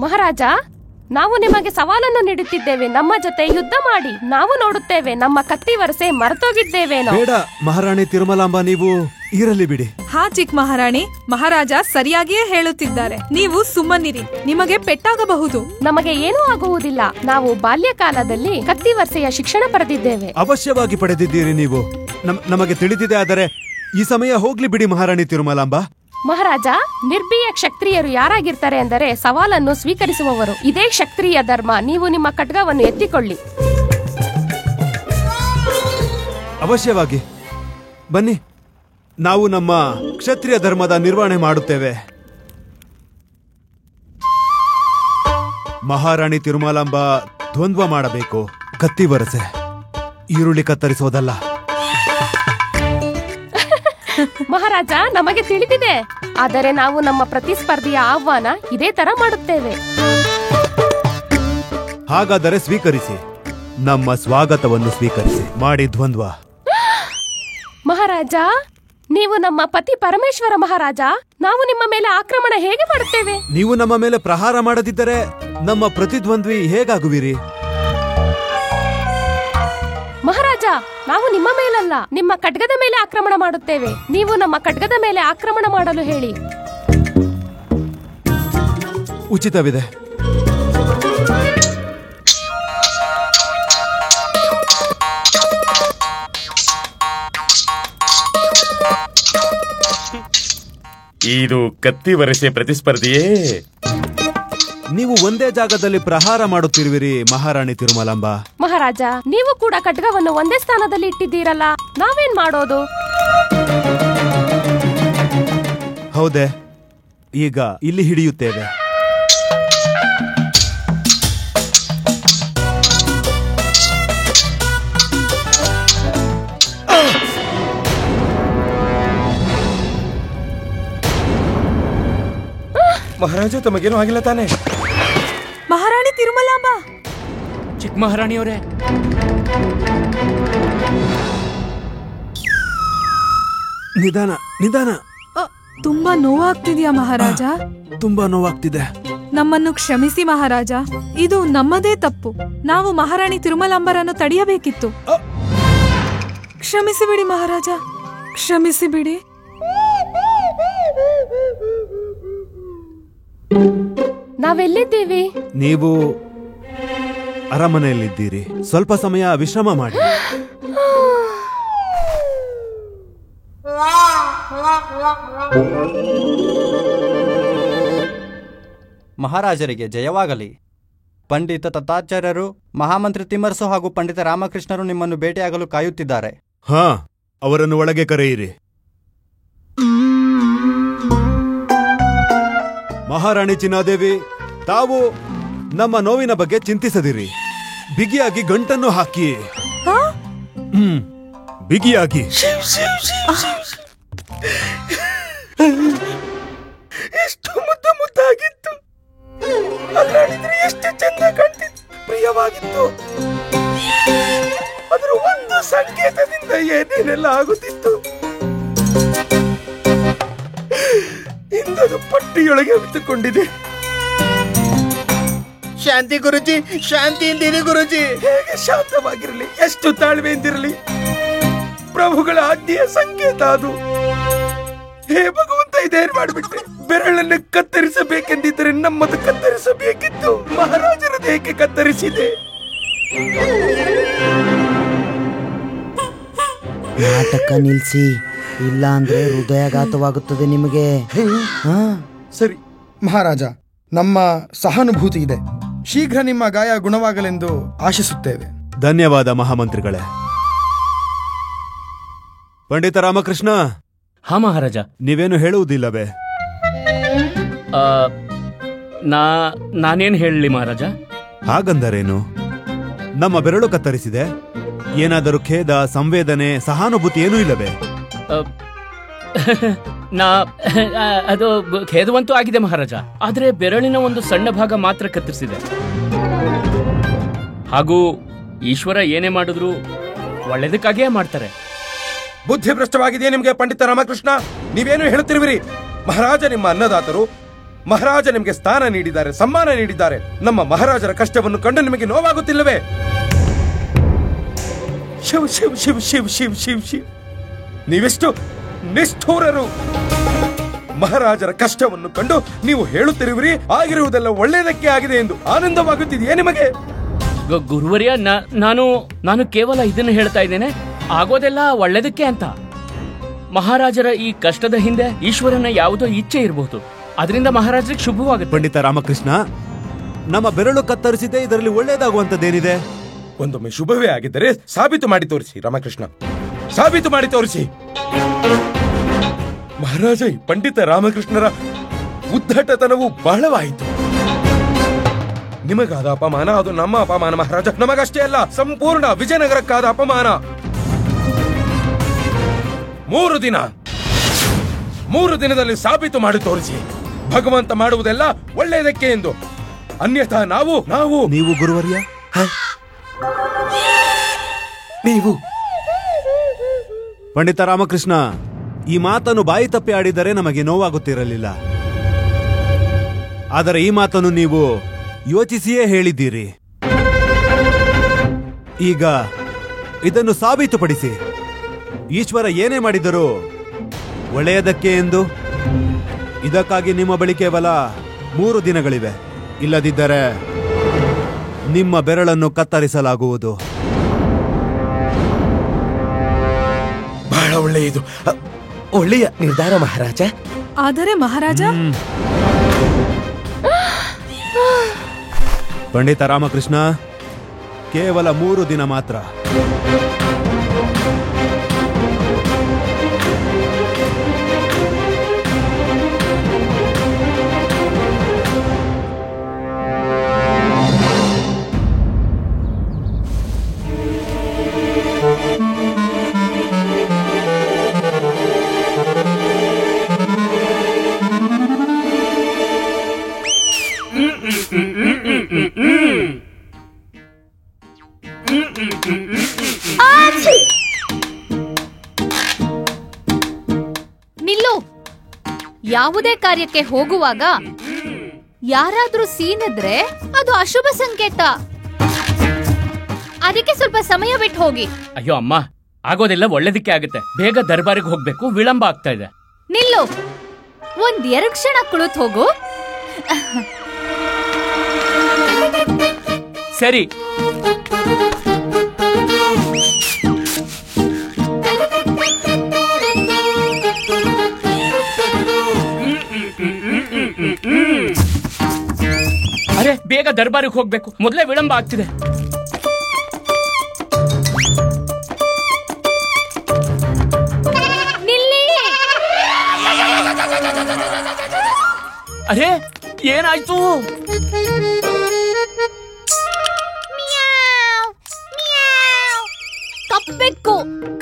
ಮಹಾರಾಜ, ನಾವು ನಿಮಗೆ ಸವಾಲನ್ನು ನೀಡುತ್ತಿದ್ದೇವೆ. ನಮ್ಮ ಜೊತೆ ಯುದ್ಧ ಮಾಡಿ. ನಾವು ನೋಡುತ್ತೇವೆ ನಮ್ಮ ಕತ್ತಿ ವರಸೆ ಮರೆತೋಗಿದ್ದೇವೇನೋ. ಬೇಡ ಮಹಾರಾಣಿ ತಿರುಮಲಾಂಬ, ನೀವು ಇರಲಿ ಬಿಡಿ. ಹಾ ಚಿಕ್ಕ ಮಹಾರಾಣಿ, ಮಹಾರಾಜ ಸರಿಯಾಗಿಯೇ ಹೇಳುತ್ತಿದ್ದಾರೆ. ನೀವು ಸುಮ್ಮನಿರಿ, ನಿಮಗೆ ಪೆಟ್ಟಾಗಬಹುದು. ನಮಗೆ ಏನೂ ಆಗುವುದಿಲ್ಲ. ನಾವು ಬಾಲ್ಯಕಾಲದಲ್ಲಿ ಕತ್ತಿ ವರಸೆಯ ಶಿಕ್ಷಣ ಪಡೆದಿದ್ದೇವೆ. ಅವಶ್ಯವಾಗಿ ಪಡೆದಿದ್ದೀರಿ ನೀವು. ನಮಗೆ ತಿಳಿದಿದೆ. ಆದರೆ ಈ ಸಮಯ ಹೋಗ್ಲಿ ಬಿಡಿ ಮಹಾರಾಣಿ ತಿರುಮಲಾಂಬ. ಮಹಾರಾಜ, ನಿರ್ಭೀಯ ಕ್ಷತ್ರಿಯರು ಯಾರಾಗಿರ್ತಾರೆ ಅಂದರೆ ಸವಾಲನ್ನು ಸ್ವೀಕರಿಸುವವರು. ಇದೇ ಕ್ಷತ್ರಿಯ ಧರ್ಮ. ನೀವು ನಿಮ್ಮ ಖಡ್ಗವನ್ನು ಎತ್ತಿಕೊಳ್ಳಿ. ಅವಶ್ಯವಾಗಿ ಬನ್ನಿ, ನಾವು ನಮ್ಮ ಕ್ಷತ್ರಿಯ ಧರ್ಮದ ನಿರ್ವಹಣೆ ಮಾಡುತ್ತೇವೆ. ಮಹಾರಾಣಿ ತಿರುಮಲಾಂಬ ದ್ವಂದ್ವ ಮಾಡಬೇಕು. ಕತ್ತಿ ವರಸೆ ಈರುಳ್ಳಿ ಕತ್ತರಿಸೋದಲ್ಲ. ಮಹಾರಾಜ, ನಮಗೆ ತಿಳಿದಿದೆ. ಆದರೆ ನಾವು ನಮ್ಮ ಪ್ರತಿಸ್ಪರ್ಧಿಯ ಆಹ್ವಾನ ಇದೇ ತರ ಮಾಡುತ್ತೇವೆ. ಹಾಗಾದರೆ ಸ್ವೀಕರಿಸಿ, ನಮ್ಮ ಸ್ವಾಗತವನ್ನು ಸ್ವೀಕರಿಸಿ. ಮಾಡಿ ದ್ವಂದ್ವ. ಮಹಾರಾಜ, ನೀವು ನಮ್ಮ ಪತಿ ಪರಮೇಶ್ವರ ಮಹಾರಾಜ. ನಾವು ನಿಮ್ಮ ಮೇಲೆ ಆಕ್ರಮಣ ಹೇಗೆ ಮಾಡುತ್ತೇವೆ? ನೀವು ನಮ್ಮ ಮೇಲೆ ಪ್ರಹಾರ ಮಾಡದಿದ್ದರೆ ನಮ್ಮ ಪ್ರತಿದ್ವಂದ್ವಿ ಹೇಗಾಗುವಿರಿ? ಮಹಾರಾಜ, ನಾವು ನಿಮ್ಮ ಮೇಲಲ್ಲ, ನಿಮ್ಮ ಖಡ್ಗದ ಮೇಲೆ ಆಕ್ರಮಣ ಮಾಡುತ್ತೇವೆ. ನೀವು ನಮ್ಮ ಖಡ್ಗದ ಮೇಲೆ ಆಕ್ರಮಣ ಮಾಡಲು ಹೇಳಿ. ಉಚಿತವಿದೆ. ಇದು ಕತ್ತಿ ವರಸೆ ಪ್ರತಿಸ್ಪರ್ಧಿಯೇ? ನೀವು ಒಂದೇ ಜಾಗದಲ್ಲಿ ಪ್ರಹಾರ ಮಾಡುತ್ತಿರುವಿರಿ ಮಹಾರಾಣಿ ತಿರುಮಲಾಂಬ. ಮಹಾರಾಜ, ನೀವು ಕೂಡ ಖಡ್ಗವನ್ನು ಒಂದೇ ಸ್ಥಾನದಲ್ಲಿ ಇಟ್ಟಿದ್ದೀರಲ್ಲ, ನಾವೇನ್ ಮಾಡೋದು? ಹೌದೇ, ಈಗ ಇಲ್ಲಿ ಹಿಡಿಯುತ್ತೇವೆ. ಮಹಾರಾಜ, ತಮಗೇನು ಆಗಿಲ್ಲ ತಾನೆ? ಮಹಾರಾಣಿ ತಿರುಮಲಾಂಬ. ಚಿಕ್ಕ ಮಹಾರಾಣಿಯವರೇ, ನಿಧಾನ ನಿಧಾನ. ತುಂಬಾ ನೋವಾಗ್ತಿದ್ಯಾ ಮಹಾರಾಜ? ತುಂಬಾ ನೋವಾಗ್ತಿದೆ. ನಮ್ಮನ್ನು ಕ್ಷಮಿಸಿ ಮಹಾರಾಜ, ಇದು ನಮ್ಮದೇ ತಪ್ಪು. ನಾವು ಮಹಾರಾಣಿ ತಿರುಮಲಾಂಬರನ್ನು ತಡೆಯಬೇಕಿತ್ತು. ಕ್ಷಮಿಸಿ ಬಿಡಿ ಮಹಾರಾಜ, ಕ್ಷಮಿಸಿ ಬಿಡಿ. ನಾವೆಲ್ಲಿದ್ದೀವಿ? ನೀವು ಅರಮನೆಯಲ್ಲಿದ್ದೀರಿ. ಸ್ವಲ್ಪ ಸಮಯ ವಿಶ್ರಮ ಮಾಡಿ. ಮಹಾರಾಜರಿಗೆ ಜಯವಾಗಲಿ. ಪಂಡಿತ ತತ್ತಾಚಾರ್ಯರು, ಮಹಾಮಂತ್ರಿ ತಿಮ್ಮರಸು ಹಾಗೂ ಪಂಡಿತ ರಾಮಕೃಷ್ಣರು ನಿಮ್ಮನ್ನು ಭೇಟಿಯಾಗಲು ಕಾಯುತ್ತಿದ್ದಾರೆ. ಹಾ, ಅವರನ್ನು ಒಳಗೆ ಕರೆಯಿರಿ. ಮಹಾರಾಣಿ ಚಿನ್ನಾದೇವಿ, ತಾವು ನಮ್ಮ ನೋವಿನ ಬಗ್ಗೆ ಚಿಂತಿಸದಿರಿ. ಬಿಗಿಯಾಗಿ ಗಂಟನ್ನು ಹಾಕಿ. ಬಿಗಿಯಾಗಿ. ಎಷ್ಟು ಮುದ್ದಾಗಿತ್ತು, ಎಷ್ಟು ಚಂದ ಕಾಣ್ತಿತ್ತು, ಪ್ರಿಯವಾಗಿತ್ತು. ಅದರ ಒಂದು ಸಂಕೇತದಿಂದ ಏನೇನೆಲ್ಲ ಆಗುತ್ತಿತ್ತು. ಇಂದದು ಪಟ್ಟಿಯೊಳಗೆ ಅವಿತುಕೊಂಡಿದೆ. ಶಾಂತಿ ಗುರುಜಿ, ಶಾಂತಿಯಿಂದಿರಿ ಗುರುಜಿ. ಹೇಗೆ ಶಾಂತವಾಗಿರಲಿ, ಎಷ್ಟು ತಾಳ್ಮೆಯಿಂದಿರಲಿ. ಪ್ರಭುಗಳ ಆಜ್ಞೆಯ ಸಂಕೇತ ಅದು. ಹೇ ಭಗವಂತ, ಇದೇನು ಮಾಡಿಬಿಟ್ಟೆ. ಬೆರಳನ್ನು ಕತ್ತರಿಸಬೇಕೆಂದಿದ್ದರೆ ನಮ್ಮದು ಕತ್ತರಿಸಬೇಕಿತ್ತು. ಮಹಾರಾಜರದೇಕೆ ಕತ್ತರಿಸಿದೆ? ನಾಟಕ ನಿಲ್ಸಿ, ಇಲ್ಲ ಅಂದ್ರೆ ಹೃದಯಾಘಾತವಾಗುತ್ತದೆ ನಿಮಗೆ. ಸರಿ ಮಹಾರಾಜ, ನಮ್ಮ ಸಹಾನುಭೂತಿ ಇದೆ. ಶೀಘ್ರ ನಿಮ್ಮ ಗಾಯ ಗುಣವಾಗಲೆಂದು ಆಶಿಸುತ್ತೇವೆ. ಧನ್ಯವಾದ ಮಹಾಮಂತ್ರಿಗಳೇ. ಪಂಡಿತ ರಾಮಕೃಷ್ಣ. ಹಾ ಮಹಾರಾಜ. ನೀವೇನು ಹೇಳುವುದಿಲ್ಲವೇ? ನಾನೇನು ಹೇಳಲಿ ಮಹಾರಾಜ? ಹಾಗಂದರೇನು? ನಮ್ಮ ಬೆರಳು ಕತ್ತರಿಸಿದೆ. ಏನಾದರೂ ಖೇದ, ಸಂವೇದನೆ, ಸಹಾನುಭೂತಿ ಏನೂ ಇಲ್ಲವೇ? ಅದು ಖೇದವಂತೂ ಆಗಿದೆ ಮಹಾರಾಜ. ಆದ್ರೆ ಬೆರಳಿನ ಒಂದು ಸಣ್ಣ ಭಾಗ ಮಾತ್ರ ಕತ್ತರಿಸಿದೆ. ಹಾಗೂ ಈಶ್ವರ ಏನೇ ಮಾಡಿದ್ರು ಒಳ್ಳೇದಕ್ಕಾಗಿಯೇ ಮಾಡ್ತಾರೆ. ಬುದ್ಧಿಭ್ರಷ್ಟವಾಗಿದೆಯೇ ನಿಮಗೆ ಪಂಡಿತ ರಾಮಕೃಷ್ಣ? ನೀವೇನು ಹೇಳುತ್ತಿರುವಿರಿ? ಮಹಾರಾಜ ನಿಮ್ಮ ಅನ್ನದಾತರು. ಮಹಾರಾಜ ನಿಮಗೆ ಸ್ಥಾನ ನೀಡಿದ್ದಾರೆ, ಸಮ್ಮಾನ ನೀಡಿದ್ದಾರೆ. ನಮ್ಮ ಮಹಾರಾಜರ ಕಷ್ಟವನ್ನು ಕಂಡು ನಿಮಗೆ ನೋವಾಗುತ್ತಿಲ್ಲವೇ? ಶಿವ್ ಶಿವ್ ಶಿವ್ ಶಿವ್ ಶಿವ್ ಶಿವ್ ಶಿವ್, ನೀವೆಷ್ಟು ನಿಷ್ಠೂರರು! ಮಹಾರಾಜರ ಕಷ್ಟವನ್ನು ಕಂಡು ನೀವು ಹೇಳುತ್ತಿರುವಿರಿ ಆಗಿರುವುದೆಲ್ಲ ಒಳ್ಳೆಯದಕ್ಕೆ ಆಗಿದೆ ಎಂದು. ಆನಂದವಾಗುತ್ತಿದೆಯೇ ನಿಮಗೆ? ಗುರುವರ್ಯ, ನಾನು ಕೇವಲ ಇದನ್ನು ಹೇಳ್ತಾ ಇದ್ದೇನೆ, ಆಗೋದೆಲ್ಲ ಒಳ್ಳೆದಕ್ಕೆ ಅಂತ. ಮಹಾರಾಜರ ಈ ಕಷ್ಟದ ಹಿಂದೆ ಈಶ್ವರನ ಯಾವುದೋ ಇಚ್ಛೆ ಇರಬಹುದು, ಅದರಿಂದ ಮಹಾರಾಜರಿಗೆ ಶುಭವಾಗುತ್ತೆ. ಪಂಡಿತ ರಾಮಕೃಷ್ಣ, ನಮ್ಮ ಬೆರಳು ಕತ್ತರಿಸಿದೆ, ಇದರಲ್ಲಿ ಒಳ್ಳೆಯದಾಗುವಂತದ್ದೇನಿದೆ? ಒಂದೊಮ್ಮೆ ಶುಭವೇ ಆಗಿದ್ದರೆ ಸಾಬೀತು ಮಾಡಿ ತೋರಿಸಿ ರಾಮಕೃಷ್ಣ, ಸಾಬೀತು ಮಾಡಿ ತೋರಿಸಿ. ಮಹಾರಾಜ, ಈ ಪಂಡಿತ ರಾಮಕೃಷ್ಣರ ಉದ್ದಟತನವು ಬಹಳವಾಯಿತು. ನಿಮಗಾದ ಅಪಮಾನ ಅದು ನಮ್ಮ ಅಪಮಾನ ಮಹಾರಾಜ. ನಮಗಷ್ಟೇ ಅಲ್ಲ, ಸಂಪೂರ್ಣ ವಿಜಯನಗರಕ್ಕಾದ ಅಪಮಾನ. 3 ದಿನದಲ್ಲಿ ಸಾಬೀತು ಮಾಡಿ ತೋರಿಸಿ. ಭಗವಂತ ಮಾಡುವುದೆಲ್ಲ ಒಳ್ಳೆಯದಕ್ಕೆ ಎಂದು. ಅನ್ಯಥಾ ನೀವು ಗುರುವರ್ಯ, ನೀವು ಪಂಡಿತ ರಾಮಕೃಷ್ಣ, ಈ ಮಾತನ್ನು ಬಾಯಿ ತಪ್ಪಿ ಆಡಿದರೆ ನಮಗೆ ನೋವಾಗುತ್ತಿರಲಿಲ್ಲ. ಆದರೆ ಈ ಮಾತನ್ನು ನೀವು ಯೋಚಿಸಿಯೇ ಹೇಳಿದ್ದೀರಿ. ಈಗ ಇದನ್ನು ಸಾಬೀತುಪಡಿಸಿ. ಈಶ್ವರ ಏನೇ ಮಾಡಿದರೂ ಒಳ್ಳೆಯದಕ್ಕೆ ಎಂದು. ಇದಕ್ಕಾಗಿ ನಿಮ್ಮ ಬಳಿ ಕೇವಲ 3 ದಿನಗಳಿವೆ. ಇಲ್ಲದಿದ್ದರೆ ನಿಮ್ಮ ಬೆರಳನ್ನು ಕತ್ತರಿಸಲಾಗುವುದು. ಬಹಳ ಒಳ್ಳೆಯದು, ಒಳ್ಳೆಯ ನಿರ್ಧಾರ ಮಹಾರಾಜ. ಆದರೆ ಮಹಾರಾಜ, ಪಂಡಿತ ರಾಮಕೃಷ್ಣ, ಕೇವಲ 3 ದಿನ ಮಾತ್ರ. ನಿಲ್ಲು. ಯಾವುದೇ ಕಾರ್ಯಕ್ಕೆ ಹೋಗುವಾಗ ಯಾರಾದ್ರೂ ಸೀನಿದ್ರೆ ಅದು ಅಶುಭ ಸಂಕೇತ. ಅದಕ್ಕೆ ಸ್ವಲ್ಪ ಸಮಯ ಬಿಟ್ಟು ಹೋಗಿ. ಅಯ್ಯೋ ಅಮ್ಮ, ಆಗೋದೆಲ್ಲ ಒಳ್ಳೆದಕ್ಕೆ ಆಗುತ್ತೆ. ಬೇಗ ದರ್ಬಾರಿಗೆ ಹೋಗ್ಬೇಕು, ವಿಳಂಬ ಆಗ್ತಾ ಇದೆ. ನಿಲ್ಲು, 1-2 ಕ್ಷಣ ಕುಳಿತು ಹೋಗು. ಸರಿ. ಅರೆ, ಬೇಗ ದರ್ಬಾರಿಗೆ ಹೋಗ್ಬೇಕು, ಮೊದಲೇ ವಿಳಂಬ ಆಗ್ತಿದೆ. ಅರೆ, ಏನಾಯ್ತು?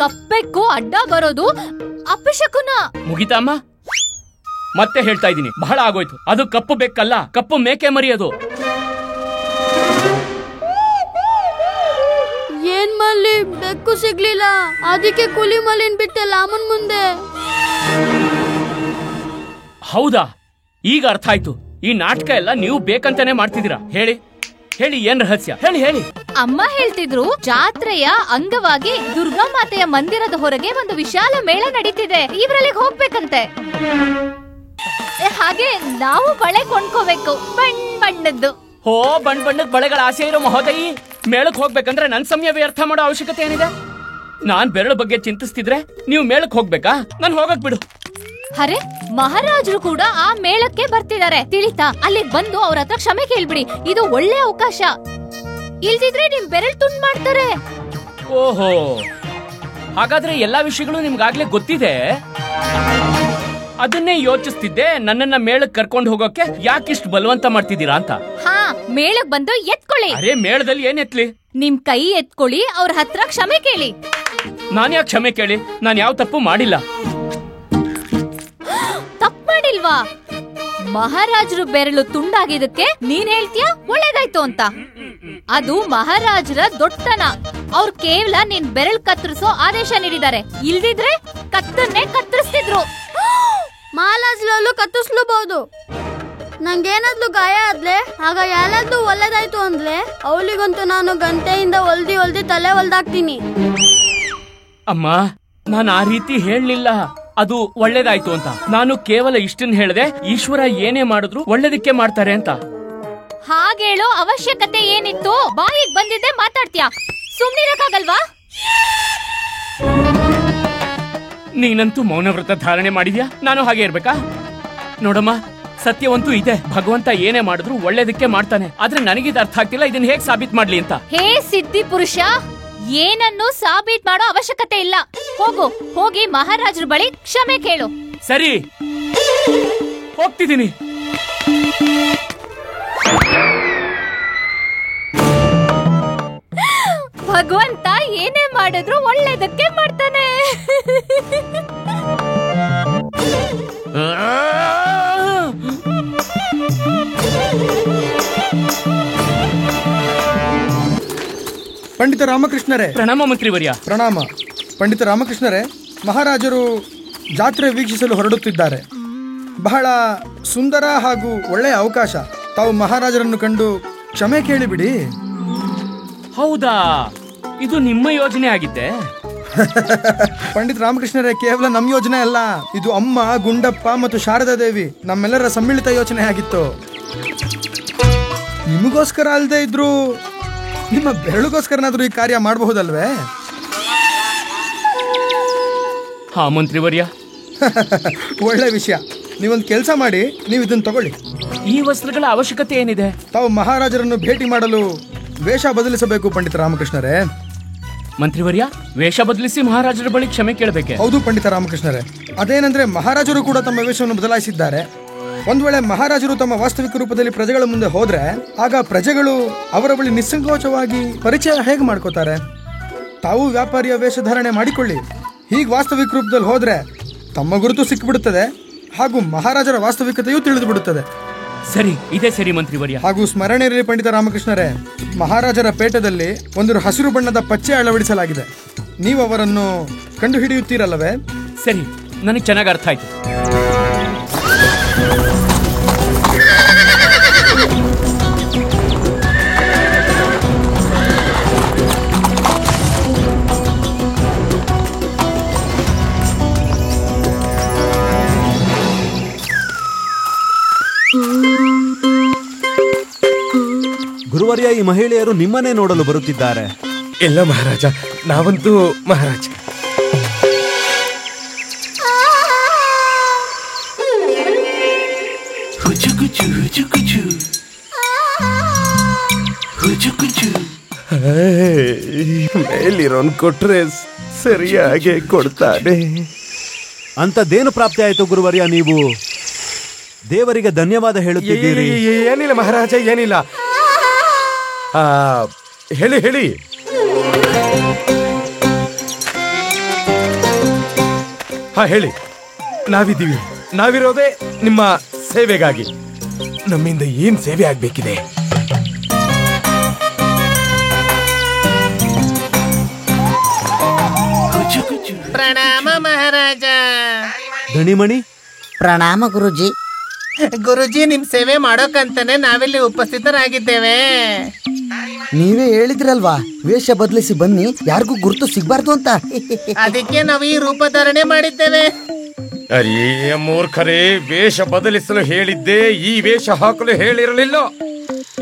ಕಪ್ಪೆಕ್ಕು ಅಡ್ಡ ಬರೋದು ಅಪಶಕುನ. ಮುಗಿತಮ್ಮ? ಮತ್ತೆ ಹೇಳ್ತಾ ಇದ್ದೀನಿ, ಬಹಳ ಆಗೋಯ್ತು. ಅದು ಕಪ್ಪು ಬೆಕ್ಕಲ್ಲ, ಕಪ್ಪು ಮೇಕೆ ಮರಿ ಅದು. ಏನ್ ಮಲ್ಲಿ, ಬೆಕ್ಕು ಸಿಗ್ಲಿಲ್ಲ, ಅದಕ್ಕೆ ಕುಲಿ ಮಲ್ಲಿನ್ ಬಿಟ್ಟೆ ಲಾಮನ್ ಮುಂದೆ. ಹೌದಾ? ಈಗ ಅರ್ಥ ಆಯ್ತು. ಈ ನಾಟಕ ಎಲ್ಲ ನೀವು ಬೇಕಂತಾನೆ ಮಾಡ್ತಿದ್ದೀರಾ. ಹೇಳಿ ಹೇಳಿ, ಏನ್ ರಹಸ್ಯ? ಹೇಳಿ. ಅಮ್ಮ ಹೇಳ್ತಿದ್ರು, ಜಾತ್ರೆಯ ಅಂಗವಾಗಿ ದುರ್ಗಾ ಮಾತೆಯ ಮಂದಿರದ ಹೊರಗೆ ಒಂದು ವಿಶಾಲ ಮೇಳ ನಡೀತಿದೆ, ಇವ್ರಲ್ಲಿಗೆ ಹೋಗ್ಬೇಕಂತೆ. ಹಾಗೆ ನಾವು ಬಳೆ ಕೊಂಡ್ಕೋಬೇಕು, ಬಣ್ಣದ್ದು. ಹೋ, ಬಣ್ಣದ ಬಳೆಗಳ ಆಸೆ ಇರೋ ಮಹೋದಯಿ, ಮೇಳಕ್ ಹೋಗ್ಬೇಕಂದ್ರೆ ನನ್ ಸಮಯ ವ್ಯರ್ಥ ಮಾಡೋ ಅವಶ್ಯಕತೆ ಏನಿದೆ? ನಾನ್ ಬೆರಳು ಬಗ್ಗೆ ಚಿಂತಿಸ್ತಿದ್ರೆ ನೀವು ಮೇಳಕ್ ಹೋಗ್ಬೇಕಾ? ನಾನು ಹೋಗಕ್ ಬಿಡು. ಅರೆ, ಮಹಾರಾಜರು ಕೂಡ ಆ ಮೇಳಕ್ಕೆ ಬರ್ತಿದ್ದಾರೆ ತಿಳಿತಾ? ಅಲ್ಲಿಗೆ ಬಂದು ಅವ್ರ ಹತ್ರ ಕ್ಷಮೆ ಕೇಳ್ಬಿಡಿ, ಇದು ಒಳ್ಳೆ ಅವಕಾಶ. ಇಲ್ದಿದ್ರೆ ನಿಮ್ ಬೆರಳು ತುಂಡು ಮಾಡ್ತಾರೆ. ಓಹೋ, ಹಾಗಾದ್ರೆ ಎಲ್ಲಾ ವಿಷಯಗಳು ನಿಮ್ಗಾಗ್ಲೇ ಗೊತ್ತಿದೆ. ಅದನ್ನೇ ಯೋಚಿಸ್ತಿದ್ದೆ, ನನ್ನನ್ನ ಮೇಳಕ್ ಕರ್ಕೊಂಡು ಹೋಗೋಕೆ ಯಾಕಿಷ್ಟು ಬಲವಂತ ಮಾಡ್ತಿದ್ದೀರಾ ಅಂತ. ಹಾ, ಮೇಳಕ್ ಬಂದು ಎತ್ಕೊಳ್ಳಿ. ಅರೆ, ಮೇಳದಲ್ಲಿ ಏನ್ ಎತ್ಲಿ? ನಿಮ್ ಕೈ ಎತ್ಕೊಳ್ಳಿ, ಅವ್ರ ಹತ್ರ ಕ್ಷಮೆ ಕೇಳಿ. ನಾನ್ ಯಾಕೆ ಕ್ಷಮೆ ಕೇಳಿ? ನಾನ್ ಯಾವ ತಪ್ಪು ಮಾಡಿಲ್ಲ. ತಪ್ಪು ಮಾಡಿಲ್ವಾ? ಮಹಾರಾಜರು ಬೆರಳು ತುಂಡಾಗಿದ್ದಕ್ಕೆ ನೀನ್ ಹೇಳ್ತೀಯ ಒಳ್ಳೇದಾಯ್ತು ಅಂತ. ಅದು ಮಹಾರಾಜರ ದೊಡ್ಡತನ. ಅವ್ರು ಕೇವಲ ನಿನ್ ಬೆರಳು ಕತ್ತರಿಸೋ ಆದೇಶ ನೀಡಿದ್ದಾರೆ, ಇಲ್ದಿದ್ರೆ ಕತ್ತನ್ನೇ ಕತ್ತರಿಸ್ತಿದ್ರು. ಮಹಾರಾಜರಲ್ಲೂ ಕತ್ತರಿಸಲೂಬಹುದು. ನಂಗೇನಾದ್ರೂ ಗಾಯ ಆದ್ಲೆ ಆಗ ಯಾರಾದ್ರೂ ಒಳ್ಳೇದಾಯ್ತು ಅಂದ್ಲೆ ಅವಳಿಗಂತೂ ನಾನು ಗಂಟೆಯಿಂದ ಹೊಲ್ದಿ ತಲೆ ಹೊಲ್ದಾಕ್ತೀನಿ. ಅಮ್ಮ, ನಾನು ಆ ರೀತಿ ಹೇಳಲಿಲ್ಲ ಅದು ಒಳ್ಳೇದಾಯ್ತು ಅಂತ. ನಾನು ಕೇವಲ ಇಷ್ಟನ್ನ ಹೇಳ್ದೆ, ಈಶ್ವರ ಏನೇ ಮಾಡಿದ್ರು ಒಳ್ಳೇದಕ್ಕೆ ಮಾಡ್ತಾರೆ ಅಂತ. ಹಾಗೇಳೋ ಅವಶ್ಯಕತೆ ಏನಿತ್ತು? ಬಾಯಿಗೆ ಬಂದಿದ್ದೆ ಮಾತಾಡ್ತೀಯಾ? ಸುಮ್ನಿರಕ್ಕಾಗಲ್ವಾ? ನೀನಂತೂ ಮೌನವ್ರತ ಧಾರಣೆ ಮಾಡಿದ್ಯಾ, ನಾನು ಹಾಗೆ ಇರ್ಬೇಕಾ? ನೋಡಮ್ಮ, ಸತ್ಯವಂತೂ ಇದೆ, ಭಗವಂತ ಏನೇ ಮಾಡಿದ್ರು ಒಳ್ಳೇದಕ್ಕೆ ಮಾಡ್ತಾನೆ. ಆದ್ರೆ ನನಗಿದು ಅರ್ಥ ಆಗ್ತಿಲ್ಲ, ಇದನ್ನ ಹೇಗ್ ಸಾಬೀತ್ ಮಾಡ್ಲಿ ಅಂತ. ಹೇ ಸಿದ್ಧಿ ಪುರುಷ, ಏನನ್ನು ಸಾಬೀತ್ ಮಾಡೋ ಅವಶ್ಯಕತೆ ಇಲ್ಲ. ಹೋಗಿ ಮಹಾರಾಜರ ಬಳಿ ಕ್ಷಮೆ ಕೇಳು. ಸರಿ, ಹೋಗ್ತಿದ್ದೀನಿ. ಭಗವಂತ ಏನೇ ಮಾಡಿದ್ರು ಒಳ್ಳೇದಕ್ಕೆ ಮಾಡ್ತಾನೆ. ಪಂಡಿತ ರಾಮಕೃಷ್ಣರೇ. ಪ್ರಣಾಮ ಮಂತ್ರಿವರ್ಯ. ಪ್ರಣಾಮ. ಪಂಡಿತ ರಾಮಕೃಷ್ಣರೇ, ಮಹಾರಾಜರು ಜಾತ್ರೆ ವೀಕ್ಷಿಸಲು ಹೊರಡುತ್ತಿದ್ದಾರೆ. ಬಹಳ ಸುಂದರ ಹಾಗೂ ಒಳ್ಳೆಯ ಅವಕಾಶ. ತಾವು ಮಹಾರಾಜರನ್ನು ಕಂಡು ಕ್ಷಮೆ ಕೇಳಿಬಿಡಿ. ಹೌದಾ, ಇದು ನಿಮ್ಮ ಯೋಜನೆ ಆಗಿದ್ದೆ? ಪಂಡಿತ ರಾಮಕೃಷ್ಣರೇ, ಕೇವಲ ನಮ್ಮ ಯೋಜನೆ ಅಲ್ಲ, ಇದು ಅಮ್ಮ, ಗುಂಡಪ್ಪ ಮತ್ತು ಶಾರದಾ ದೇವಿ ನಮ್ಮೆಲ್ಲರ ಸಮ್ಮಿಳಿತ ಯೋಚನೆ ಆಗಿತ್ತು. ನಿಮಗೋಸ್ಕರ ಅಲ್ಲದೆ ಇದ್ರು ನಿಮ್ಮ ಬೆರಳುಗೋಸ್ಕರನಾದ್ರೂ ಈ ಕಾರ್ಯ ಮಾಡಬಹುದಲ್ವೇ? ಹಾ ಮಂತ್ರಿವರ್ಯ. ಒಳ್ಳೆ ವಿಷಯ. ನೀವೊಂದು ಕೆಲಸ ಮಾಡಿ, ನೀವು ಇದನ್ನು ತಗೊಳ್ಳಿ. ಈ ವಸ್ತ್ರಗಳ ಅವಶ್ಯಕತೆ ಏನಿದೆ? ತಾವು ಮಹಾರಾಜರನ್ನು ಭೇಟಿ ಮಾಡಲು ವೇಷ ಬದಲಿಸಬೇಕು ಪಂಡಿತ ರಾಮಕೃಷ್ಣರೇ. ಮಂತ್ರಿವರ್ಯ, ವೇಷ ಬದಲಿಸಿ ಮಹಾರಾಜರ ಬಳಿ ಕ್ಷಮೆ ಕೇಳಬೇಕೆ? ಹೌದು ಪಂಡಿತ ರಾಮಕೃಷ್ಣರೇ. ಅದೇನೆಂದ್ರೆ ಮಹಾರಾಜರು ಕೂಡ ತಮ್ಮ ವೇಷವನ್ನು ಬದಲಾಯಿಸಿದ್ದಾರೆ. ಒಂದ್ ವೇಳೆ ಮಹಾರಾಜರು ತಮ್ಮ ವಾಸ್ತವಿಕ ರೂಪದಲ್ಲಿ ಪ್ರಜೆಗಳ ಮುಂದೆ ಹೋದ್ರೆ ಆಗ ಪ್ರಜೆಗಳು ಅವರ ಬಳಿ ನಿಸ್ಸಂಕೋಚವಾಗಿ ಪರಿಚಯ ಹೇಗೆ ಮಾಡ್ಕೋತಾರೆ? ತಾವು ವ್ಯಾಪಾರಿಯ ವೇಷಧಾರಣೆ ಮಾಡಿಕೊಳ್ಳಿ. ಹೀಗೆ ವಾಸ್ತವಿಕ ರೂಪದಲ್ಲಿ ಹೋದ್ರೆ ತಮ್ಮ ಗುರುತು ಸಿಕ್ಕಿಬಿಡುತ್ತದೆ ಹಾಗೂ ಮಹಾರಾಜರ ವಾಸ್ತವಿಕತೆಯೂ ತಿಳಿದು ಬಿಡುತ್ತದೆ. ಸರಿ, ಇದೇ ಸರಿ ಮಂತ್ರಿವರ್ಯ. ಹಾಗೂ ಸ್ಮರಣೆ ಇರಲಿ ಪಂಡಿತ ರಾಮಕೃಷ್ಣರೇ, ಮಹಾರಾಜರ ಪೇಟದಲ್ಲಿ ಒಂದು ಹಸಿರು ಬಣ್ಣದ ಪಚ್ಚೆ ಅಳವಡಿಸಲಾಗಿದೆ. ನೀವು ಅವರನ್ನು ಕಂಡು ಹಿಡಿಯುತ್ತೀರಲ್ಲವೇ? ಸರಿ, ನನಗೆ ಚೆನ್ನಾಗಿ ಅರ್ಥ ಆಯ್ತು. ಗುರುವರ್ಯ, ಈ ಮಹಿಳೆಯರು ನಿಮ್ಮನ್ನೇ ನೋಡಲು ಬರುತ್ತಿದ್ದಾರೆ. ಇಲ್ಲ ಮಹಾರಾಜ, ನಾವಂತೂ ಮಹಾರಾಜ. ಮೇಲಿರೋನ್ ಕೊಟ್ರೆ ಸರಿಯಾಗಿ ಕೊಡ್ತಾನೆ. ಅಂತದ್ದೇನು ಪ್ರಾಪ್ತಿ ಆಯ್ತು ಗುರುವರ್ಯ? ನೀವು ದೇವರಿಗೆ ಧನ್ಯವಾದ ಹೇಳುತ್ತಿದ್ದೀರಿ. ಏನಿಲ್ಲ ಮಹಾರಾಜ, ಏನಿಲ್ಲ. ಹೇಳಿ ಹೇಳಿ. ಹಾ ಹೇಳಿ. ನಾವಿದ್ದೀವಿ. ನಾವಿರೋದೇ ನಿಮ್ಮ ಸೇವೆಗಾಗಿ. ನಮ್ಮಿಂದ ಏನ್ ಸೇವೆ ಆಗ್ಬೇಕಿದೆ? ಪ್ರಣಾಮ ಮಹಾರಾಜ. ಧಣಿಮಣಿ. ಪ್ರಣಾಮ ಗುರುಜಿ. ಗುರುಜಿ, ನಿಮ್ ಸೇವೆ ಮಾಡೋಕಂತಾನೆ ನಾವಿಲ್ಲಿ ಉಪಸ್ಥಿತರಾಗಿದ್ದೇವೆ. ನೀವೇ ಹೇಳಿದ್ರಲ್ವಾ, ವೇಷ ಬದಲಿಸಿ ಬನ್ನಿ, ಯಾರಿಗೂ ಗುರುತು ಸಿಗ್ಬಾರ್ದು ಅಂತ. ಅದಕ್ಕೆ ನಾವು ಈ ರೂಪಧಾರಣೆ ಮಾಡಿದ್ದೇವೆ. ಅರೇ ಮೂರ್ಖರೇ, ವೇಷ ಬದಲಿಸಲು ಹೇಳಿದ್ದೆ, ಈ ವೇಷ ಹಾಕಲು ಹೇಳಿರಲಿಲ್ಲ.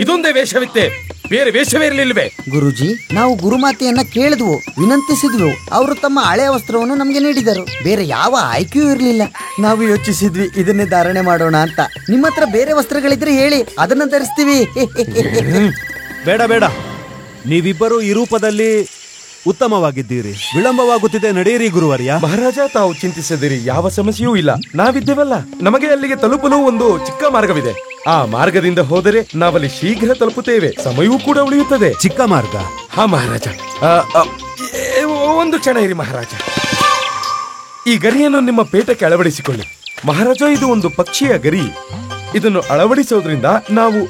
ಇದೊಂದೇ ವೇಷವಿತ್ತೆ, ಬೇರೆ ವೇಷವೇ ಇರಲಿಲ್ವೇ? ಗುರುಜಿ, ನಾವು ಗುರುಮಾತೆಯನ್ನ ಕೇಳಿದ್ವು, ವಿನಂತಿಸಿದ್ವು. ಅವರು ತಮ್ಮ ಹಳೆಯ ವಸ್ತ್ರವನ್ನು ನಮ್ಗೆ ನೀಡಿದರು. ಬೇರೆ ಯಾವ ಆಯ್ಕೆಯೂ ಇರಲಿಲ್ಲ. ನಾವು ಯೋಚಿಸಿದ್ವಿ ಇದನ್ನೇ ಧಾರಣೆ ಮಾಡೋಣ ಅಂತ. ನಿಮ್ಮ ಹತ್ರ ಬೇರೆ ವಸ್ತ್ರಗಳಿದ್ರೆ ಹೇಳಿ, ಅದನ್ನ ಧರಿಸ್ತೀವಿ. ಬೇಡ ಬೇಡ, ನೀವಿಬ್ಬರು ಈ ರೂಪದಲ್ಲಿ ಉತ್ತಮವಾಗಿದ್ದೀರಿ. ವಿಳಂಬವಾಗುತ್ತಿದೆ, ನಡೆಯಿರಿ ಗುರುವರ್ಯ. ಮಹಾರಾಜ, ತಾವು ಚಿಂತಿಸದಿರಿ, ಯಾವ ಸಮಸ್ಯೆಯೂ ಇಲ್ಲ. ನಾವಿದ್ದೇವಲ್ಲ. ನಮಗೆ ಅಲ್ಲಿಗೆ ತಲುಪಲು ಒಂದು ಚಿಕ್ಕ ಮಾರ್ಗವಿದೆ. ಆ ಮಾರ್ಗದಿಂದ ಹೋದರೆ ನಾವಲ್ಲಿ ಶೀಘ್ರ ತಲುಪುತ್ತೇವೆ. ಸಮಯವೂ ಕೂಡ ಉಳಿಯುತ್ತದೆ. ಚಿಕ್ಕ ಮಾರ್ಗ? ಹಾ ಮಹಾರಾಜ. ಒಂದು ಕ್ಷಣ ಇರಿ ಮಹಾರಾಜ. ಈ ಗರಿಯನ್ನು ನಿಮ್ಮ ಪೇಟಕ್ಕೆ ಅಳವಡಿಸಿಕೊಳ್ಳಿ. ಮಹಾರಾಜ, ಇದು ಒಂದು ಪಕ್ಷಿಯ ಗರಿ. ಇದನ್ನು ಅಳವಡಿಸೋದ್ರಿಂದ ನಾವು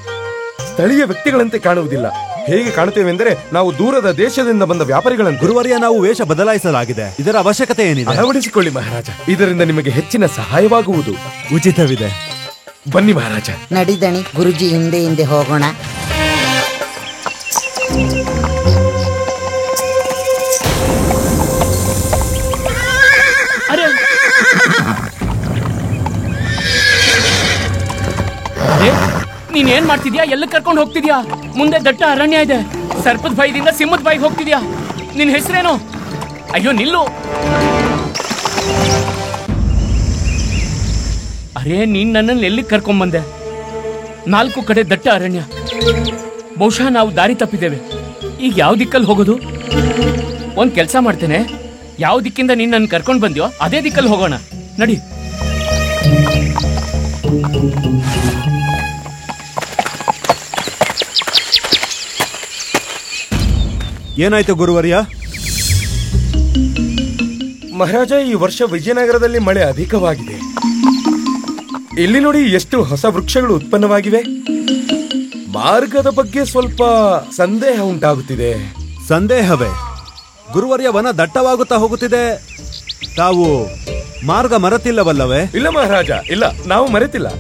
ಸ್ಥಳೀಯ ವ್ಯಕ್ತಿಗಳಂತೆ ಕಾಣುವುದಿಲ್ಲ. ಹೇಗೆ ಕಾಣುತ್ತೇವೆಂದರೆ ನಾವು ದೂರದ ದೇಶದಿಂದ ಬಂದ ವ್ಯಾಪಾರಿಗಳನ್ನು. ಗುರುವರ್ಯ, ನಾವು ವೇಷ ಬದಲಾಯಿಸಲಾಗಿದೆ, ಇದರ ಅವಶ್ಯಕತೆ ಏನಿದೆ? ಅಳವಡಿಸಿಕೊಳ್ಳಿ ಮಹಾರಾಜ, ಇದರಿಂದ ನಿಮಗೆ ಹೆಚ್ಚಿನ ಸಹಾಯವಾಗುವುದು. ಉಚಿತವಿದೆ. ಬನ್ನಿ ಮಹಾರಾಜ. ನಡಿದಣಿ, ಗುರುಜಿ ಹಿಂದೆ ಹಿಂದೆ ಹೋಗೋಣ. ನೀನ್ ಏನ್ ಮಾಡ್ತಿದ್ಯಾ? ಎಲ್ಲ ಕರ್ಕೊಂಡು ಹೋಗ್ತಿದ್ಯಾ? ಮುಂದೆ ದಟ್ಟ ಅರಣ್ಯ ಇದೆ. ಸರ್ಪದ ಬಾಯಿದಿಂದ ಸಿಂಹದ ಬಾಯಿಗೆ ಹೋಗ್ತಿದ್ಯಾ? ನಿನ್ ಹೆಸರೇನು? ಅಯ್ಯೋ ನಿಲ್ಲು. ಅರೇ, ನೀನ್ ನನ್ನನ್ನು ಎಲ್ಲಿ ಕರ್ಕೊಂಡ್ಬಂದೆ? 4 ಕಡೆ ದಟ್ಟ ಅರಣ್ಯ. ಬಹುಶಃ ನಾವು ದಾರಿ ತಪ್ಪಿದ್ದೇವೆ. ಈಗ ಯಾವ ದಿಕ್ಕಲ್ಲಿ ಹೋಗೋದು? ಒಂದ್ ಕೆಲ್ಸ ಮಾಡ್ತೇನೆ, ಯಾವ ದಿಕ್ಕಿಂದ ನೀನ್ ನನ್ನ ಕರ್ಕೊಂಡ್ ಬಂದ್ಯೋ ಅದೇ ದಿಕ್ಕಲ್ಲಿ ಹೋಗೋಣ. ನಡಿ. ಏನಾಯ್ತು ಗುರುವರ್ಯ? ಮಹಾರಾಜ, ಈ ವರ್ಷ ವಿಜಯನಗರದಲ್ಲಿ ಮಳೆ ಅಧಿಕವಾಗಿದೆ. ಇಲ್ಲಿ ನೋಡಿ ಎಷ್ಟು ಹೊಸ ವೃಕ್ಷಗಳು ಉತ್ಪನ್ನವಾಗಿವೆ. ಮಾರ್ಗದ ಬಗ್ಗೆ ಸ್ವಲ್ಪ ಸಂದೇಹ ಉಂಟಾಗುತ್ತಿದೆ. ಸಂದೇಹವೇ? ಗುರುವರ್ಯ, ವನ ದಟ್ಟವಾಗುತ್ತಾ ಹೋಗುತ್ತಿದೆ. ತಾವು ಮಾರ್ಗ ಮರೆತಿಲ್ಲವಲ್ಲವೇ? ಇಲ್ಲ ಮಹಾರಾಜ, ಇಲ್ಲ, ನಾವು ಮರೆತಿಲ್ಲ.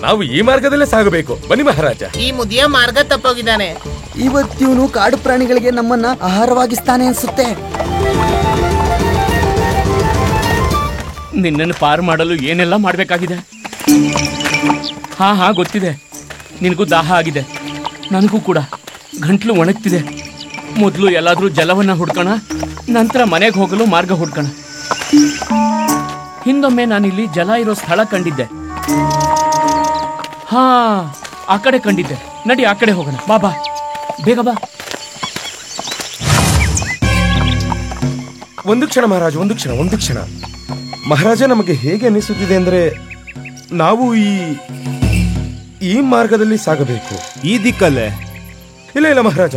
ನಾವು ಈ ಮಾರ್ಗದಲ್ಲೇ ಸಾಗಬೇಕು. ಬನ್ನಿ ಮಹಾರಾಜ. ಈ ಮುದಿಯ ಮಾರ್ಗ ತಪ್ಪೋಗಿದ್ದಾನೆ. ಇವತ್ತಿವನು ಕಾಡು ಪ್ರಾಣಿಗಳಿಗೆ ನಮ್ಮನ್ನ ಆಹಾರವಾಗಿಸ್ತಾನೆ ಅನ್ಸುತ್ತೆ. ನಿನ್ನನ್ನು ಪಾರು ಮಾಡಲು ಏನೆಲ್ಲ ಮಾಡ್ಬೇಕಾಗಿದೆ? ಹಾ ಗೊತ್ತಿದೆ. ನಿನಗೂ ದಾಹ ಆಗಿದೆ, ನನಗೂ ಕೂಡ. ಗಂಟ್ಲು ಒಣಗ್ತಿದೆ. ಮೊದಲು ಎಲ್ಲಾದ್ರೂ ಜಲವನ್ನ ಹುಡ್ಕೋಣ, ನಂತರ ಮನೆಗೆ ಹೋಗಲು ಮಾರ್ಗ ಹುಡ್ಕೋಣ. ಹಿಂದೊಮ್ಮೆ ನಾನಿಲ್ಲಿ ಜಲ ಇರೋ ಸ್ಥಳ ಕಂಡಿದ್ದೆ. ಹಾ, ಆ ಕಡೆ ಕಂಡಿದ್ದೆ. ನಡಿ, ಆ ಕಡೆ ಹೋಗೋಣ. ಬಾ ಬೇಗ ಬಾ. ಒಂದು ಕ್ಷಣ ಮಹಾರಾಜ, ಒಂದು ಕ್ಷಣ. ಮಹಾರಾಜ, ನಮಗೆ ಹೇಗೆ ಅನಿಸುತ್ತಿದೆ ಅಂದ್ರೆ ನಾವು ಈ ಮಾರ್ಗದಲ್ಲಿ ಸಾಗಬೇಕು. ಈ ದಿಕ್ಕಲ್ಲೇ? ಇಲ್ಲ ಮಹಾರಾಜ,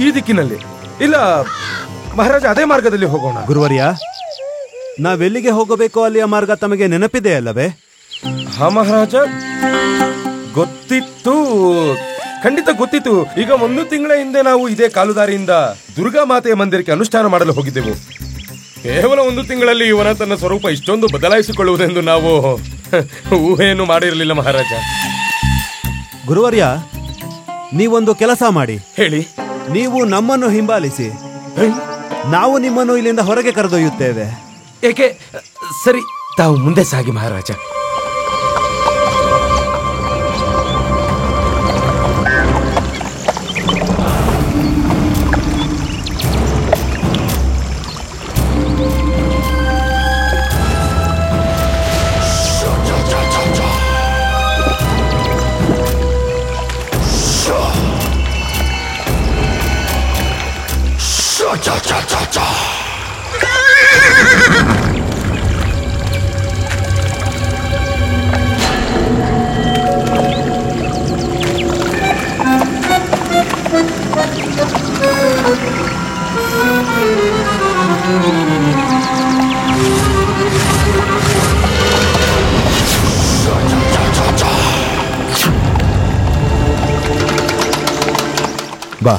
ಈ ದಿಕ್ಕಿನಲ್ಲಿ ಇಲ್ಲ ಮಹಾರಾಜ, ಅದೇ ಮಾರ್ಗದಲ್ಲಿ ಹೋಗೋಣ. ಗುರುವರ್ಯ, ನಾವೆಲ್ಲಿಗೆ ಹೋಗಬೇಕು ಅಲ್ಲಿಯ ಮಾರ್ಗ ತಮಗೆ ನೆನಪಿದೆ ಅಲ್ಲವೇ? ಹಾ ಮಹಾರಾಜ, ಗೊತ್ತಿತ್ತು, ಖಂಡಿತ ಗೊತ್ತಿತ್ತು. ಈಗ 1 ತಿಂಗಳ ಹಿಂದೆ ನಾವು ಇದೇ ಕಾಲುದಾರಿಯಿಂದ ದುರ್ಗಾ ಮಾತೆಯ ಮಂದಿರಕ್ಕೆ ಅನುಷ್ಠಾನ ಮಾಡಲು ಹೋಗಿದ್ದೆವು. ಕೇವಲ 1 ತಿಂಗಳಲ್ಲಿ ಇವನ ತನ್ನ ಸ್ವರೂಪ ಇಷ್ಟೊಂದು ಬದಲಾಯಿಸಿಕೊಳ್ಳುವುದೆಂದು ನಾವು ಊಹೆಯನ್ನು ಮಾಡಿರಲಿಲ್ಲ ಮಹಾರಾಜ. ಗುರುವರ್ಯ, ನೀವೊಂದು ಕೆಲಸ ಮಾಡಿ. ಹೇಳಿ. ನೀವು ನಮ್ಮನ್ನು ಹಿಂಬಾಲಿಸಿ, ನಾವು ನಿಮ್ಮನ್ನು ಇಲ್ಲಿಂದ ಹೊರಗೆ ಕರೆದೊಯ್ಯುತ್ತೇವೆ. ಏಕೆ? ಸರಿ, ತಾವು ಮುಂದೆ ಸಾಗಿ ಮಹಾರಾಜ. ಬಾ.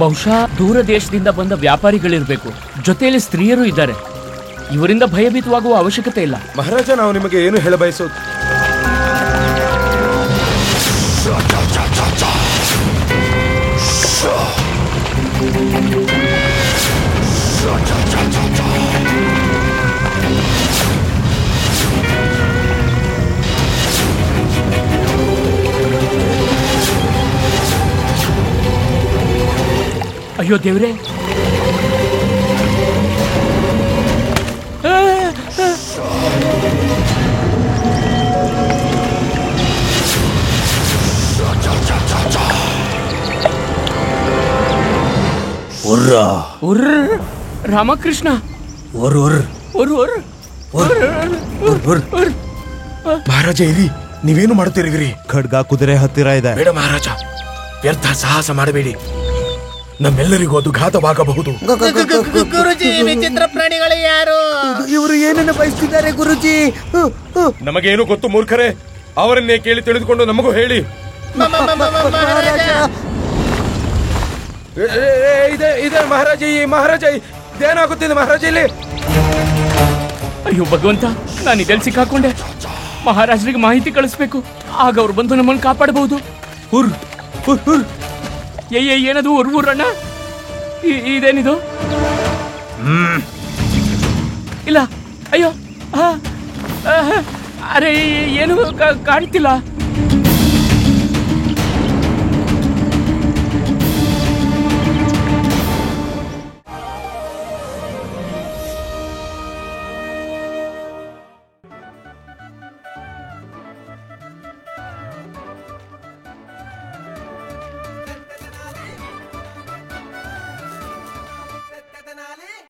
ಬಹುಶಃ ದೂರ ದೇಶದಿಂದ ಬಂದ ವ್ಯಾಪಾರಿಗಳಿರ್ಬೇಕು. ಜೊತೆಯಲ್ಲಿ ಸ್ತ್ರೀಯರು ಇದ್ದಾರೆ. ಇವರಿಂದ ಭಯಭೀತವಾಗುವ ಅವಶ್ಯಕತೆ ಇಲ್ಲ. ಮಹಾರಾಜ, ನಾವು ನಿಮಗೆ ಏನು ಹೇಳ ಬಯಸೋದು? ಅಯ್ಯೋ ದೇವ್ರೆ, ರಾಮಕೃಷ್ಣ. ಮಹಾರಾಜ, ಇರಿ, ನೀವೇನು ಮಾಡುತ್ತೀರಿ? ಖಡ್ಗ ಕುದುರೆ ಹತ್ತಿರ ಇದೆ. ಬೇಡ ಮಹಾರಾಜ, ವ್ಯರ್ಥ ಸಾಹಸ ಮಾಡಬೇಡಿ. ನಮ್ಮೆಲ್ಲರಿಗೂ ಅದು ಘಾತವಾಗಬಹುದು. ಗುರುಜಿ, ವಿಚಿತ್ರ ಪ್ರಾಣಿಗಳು ಯಾರು? ಇವರು ಏನನ್ನ ಬಯಸ್ತಿದ್ದಾರೆ ಗುರುಜಿ? ನಮಗೇನು ಗೊತ್ತು ಮೂರ್ಖರೇ? ಅವರನ್ನೇ ಕೇಳಿ ತಿಳಿದುಕೊಂಡು ನಮಗೂ ಹೇಳಿ. ಇದೆ ಮಹಾರಾಜ, ಏನಾಗುತ್ತಿದೆ ಮಹಾರಾಜ ಇಲ್ಲಿ? ಅಯ್ಯೋ ಭಗವಂತ, ನಾನು ಇದೆಲ್ಲಿ ಸಿಕ್ಕಾಕೊಂಡೆ. ಮಹಾರಾಜರಿಗೆ ಮಾಹಿತಿ ಕಳಿಸ್ಬೇಕು, ಆಗ ಅವ್ರು ಬಂದು ನಮ್ಮನ್ನು ಕಾಪಾಡಬಹುದು. ಹುರ್ ಹುರ್ ಹುರ್. ಏನದು ಉರ್ವೂರಣ್ಣ? ಇದೇನಿದು? ಇಲ್ಲ, ಅಯ್ಯೋ, ಅರೆ ಏನು ಕಾಣ್ತಿಲ್ಲ.